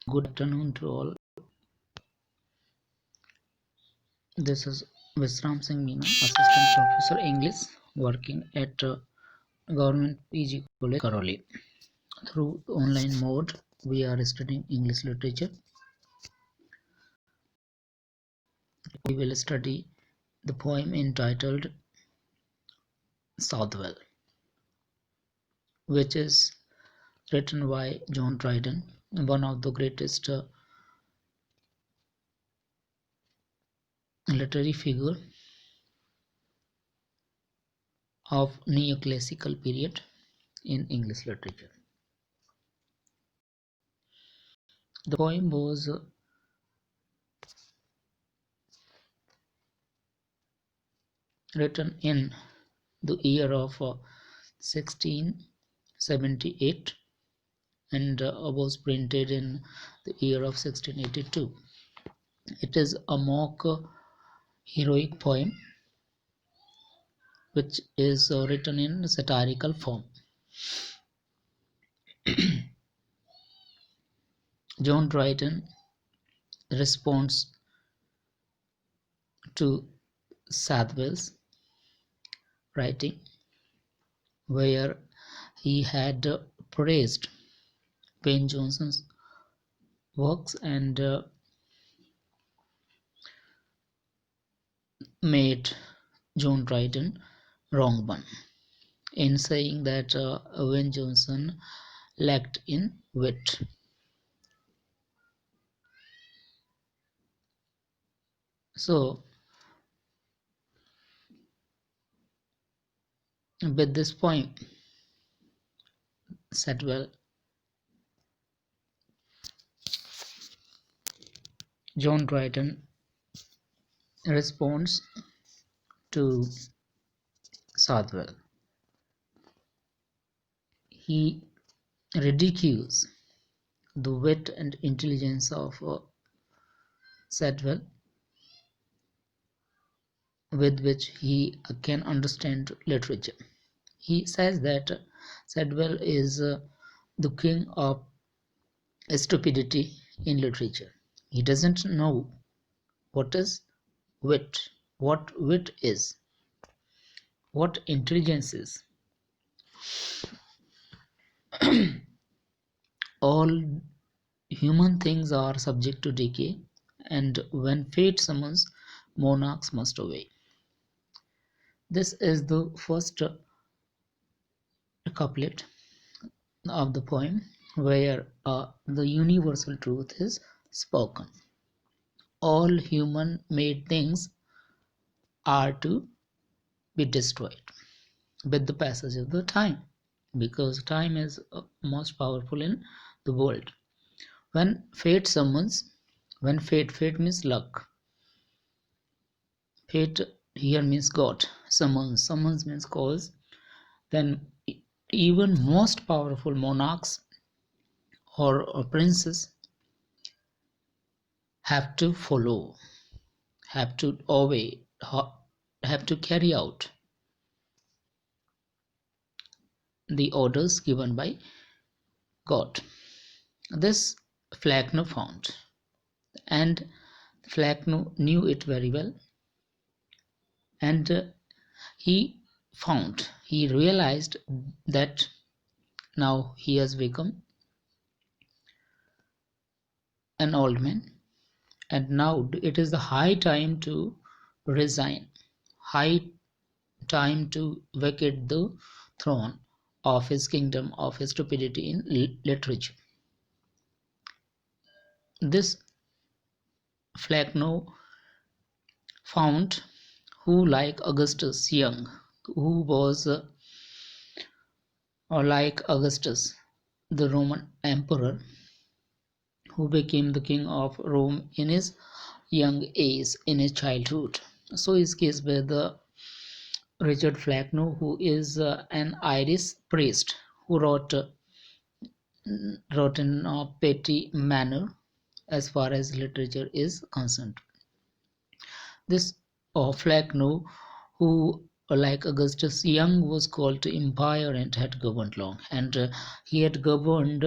Good afternoon to all. This is Visram Singh Meena, Assistant Professor English, working at Government PG College, Karoli. Through online mode, we are studying English literature. We will study the poem entitled Shadwell, which is written by John Dryden, one of the greatest literary figure of neoclassical period in English literature. The poem was written in the year of 1678 and was printed in the year of 1682. It is a mock heroic poem which is written in satirical form. John Dryden responds to Shadwell's writing, where he had praised Ben Jonson's works and made John Dryden wrong one in saying that Ben Jonson lacked in wit. So, with this poem, Shadwell, John Dryden responds to Shadwell. He ridicules the wit and intelligence of Shadwell, with which he can understand literature. He says that Shadwell is the king of stupidity in literature. He doesn't know what is wit, what wit is, what intelligence is. All human things are subject to decay, and when fate summons, monarchs must obey. This is the first couplet of the poem, where the universal truth is spoken. All human made things are to be destroyed with the passage of the time, because time is most powerful in the world. When fate summons, when fate means luck, fate here means God, summons means calls, then even most powerful monarchs or princes have to follow, have to obey, have to carry out the orders given by God. This Flecknoe found, and Flecknoe knew it very well, and he realized that now he has become an old man, and now it is the high time to resign, high time to vacate the throne of his kingdom of his stupidity in literature. This Flecknoe found, who like Augustus Young, who was like Augustus, the Roman emperor, who became the king of Rome in his young age, in his childhood. So is case with Richard Flecknoe, who is an Irish priest who wrote in a petty manner as far as literature is concerned. This Flecknoe, who like Augustus Young was called to empire and had governed long, and he had governed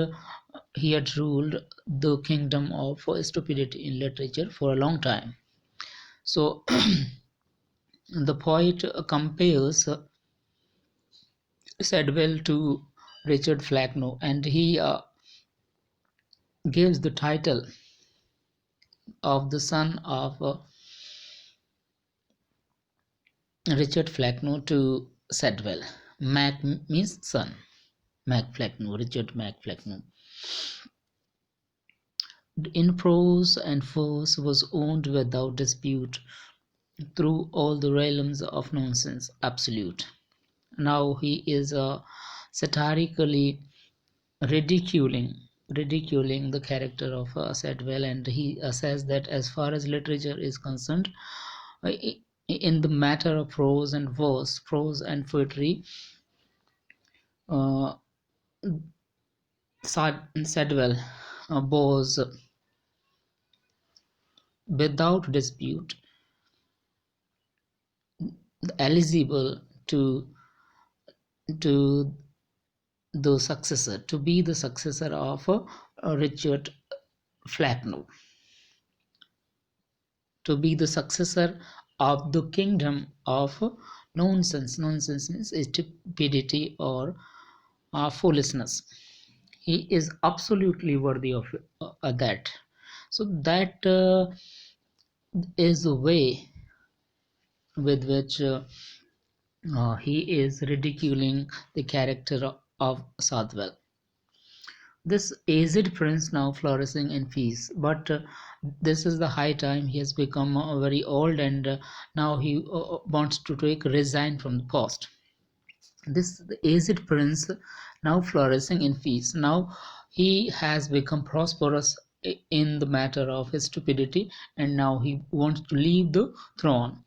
he had ruled the kingdom of stupidity in literature for a long time. So the poet compares Shadwell to Richard Flagno, and he gives the title of the son of Richard Flagno to Shadwell. Mac means son. Mac Flagno, Richard Mac Flagno. In prose and verse was owned without dispute through all the realms of nonsense, absolute. Now he is satirically ridiculing the character of Shadwell, and he says that as far as literature is concerned, in the matter of prose and verse, prose and poetry, uh, Shadwell was without dispute eligible to the successor, to be the successor of Richard Flagno, to be the successor of the kingdom of nonsense. Nonsense means stupidity or foolishness. He is absolutely worthy of that. So that is the way with which he is ridiculing the character of Shadwell. This aged prince now flourishing in peace, but this is the high time he has become very old, and now he wants to resign from the post. This the aged prince now flourishing in peace. Now he has become prosperous in the matter of his stupidity, and now he wants to leave the throne.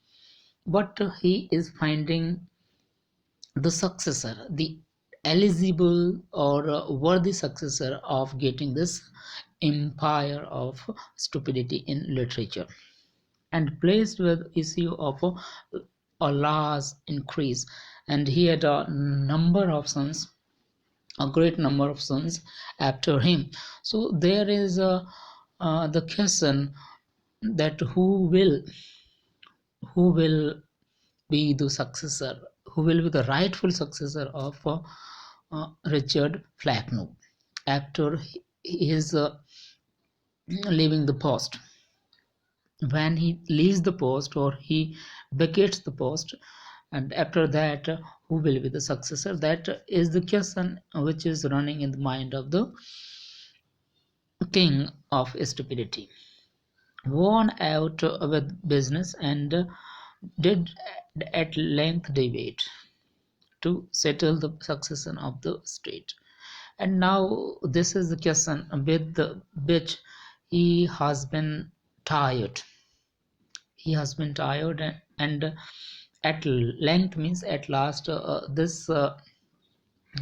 But he is finding the successor, the eligible or worthy successor of getting this empire of stupidity in literature. And placed with issue of a large increase, and he had a number of sons, a great number of sons after him. So there is the question that who will be the successor, who will be the rightful successor of Richard Flagno after his leaving the post. When he leaves the post or he vacates the post, and after that, who will be the successor? That is the question which is running in the mind of the king of stupidity. Worn out with business, and did at length debate to settle the succession of the state. And now this is the question with which he has been tired. He has been tired, and at length means at last, this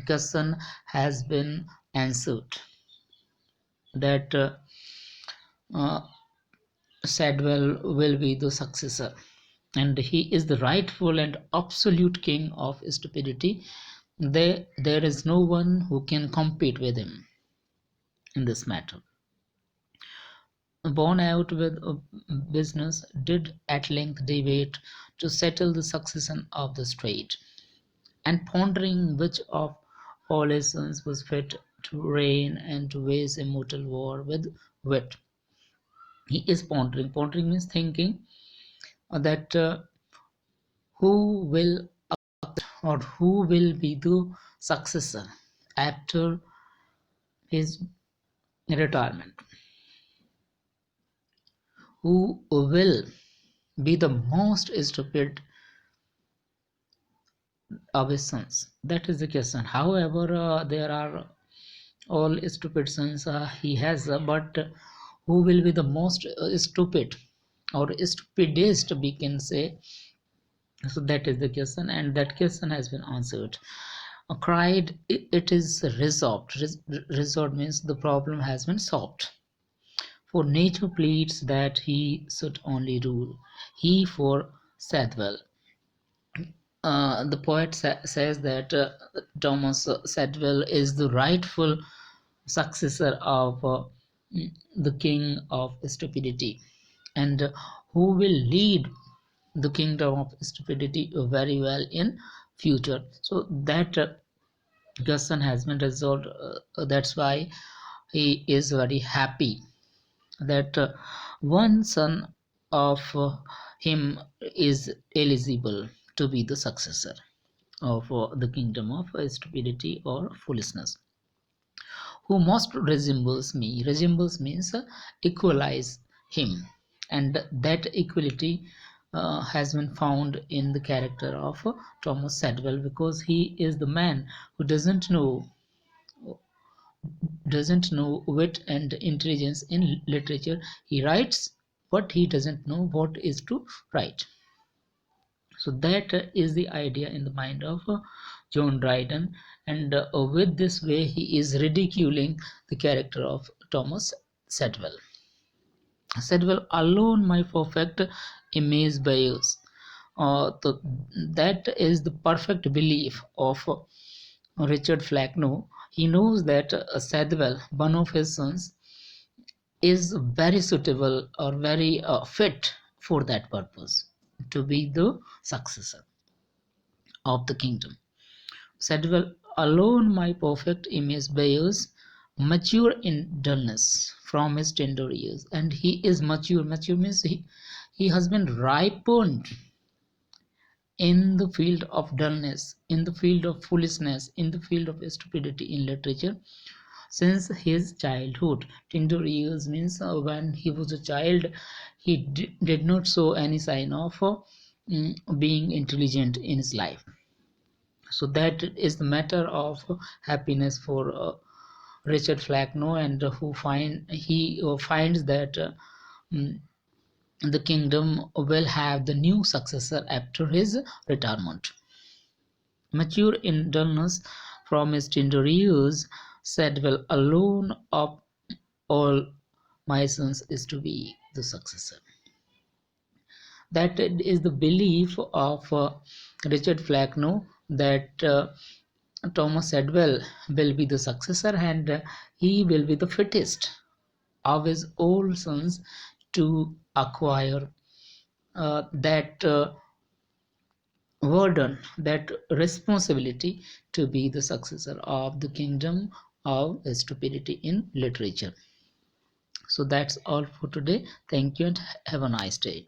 question has been answered, that uh, Shadwell will be the successor, and he is the rightful and absolute king of stupidity. There is no one who can compete with him in this matter. Borne out with business, did at length debate to settle the succession of the state, and pondering which of all his sons was fit to reign and to wage immortal war with wit. He is pondering. Pondering means thinking that who will or who will be the successor after his retirement, who will be the most stupid of his sons. That is the question. However, there are all stupid sons he has, but who will be the most stupid or stupidest, we can say. So that is the question, and that question has been answered. Cried, it is resolved. Resolved means the problem has been solved. For nature pleads that he should only rule. He for Shadwell. The poet says that Thomas Shadwell is the rightful successor of the king of stupidity, and who will lead the kingdom of stupidity very well in future. So that question has been resolved. That's why he is very happy that one son of him is eligible to be the successor of the kingdom of stupidity or foolishness, who most resembles me. Resembles means equalize him, and that equality has been found in the character of Thomas Shadwell, because he is the man who doesn't know wit and intelligence in literature. He writes, but he doesn't know what is to write. So that is the idea in the mind of John Dryden, and with this way he is ridiculing the character of Thomas Shadwell. Shadwell alone my perfect image bears. That is the perfect belief of Richard Flackno. He knows that Shadwell, one of his sons, is very suitable or very fit for that purpose, to be the successor of the kingdom. Shadwell alone my perfect image bears, mature in dullness from his tender years. And he is mature. Mature means he has been ripened in the field of dullness, in the field of foolishness, in the field of stupidity in literature since his childhood. Tender years means when he was a child, he did not show any sign of being intelligent in his life. So that is the matter of happiness for Richard Flackno, and he finds that mm, the kingdom will have the new successor after his retirement. Mature in dullness from his tender years, Shadwell alone of all my sons is to be the successor. That is the belief of Richard Flackno, that Thomas Shadwell will be the successor, and he will be the fittest of his old sons to acquire that burden, that responsibility to be the successor of the kingdom of stupidity in literature. So that's all for today. Thank you and have a nice day.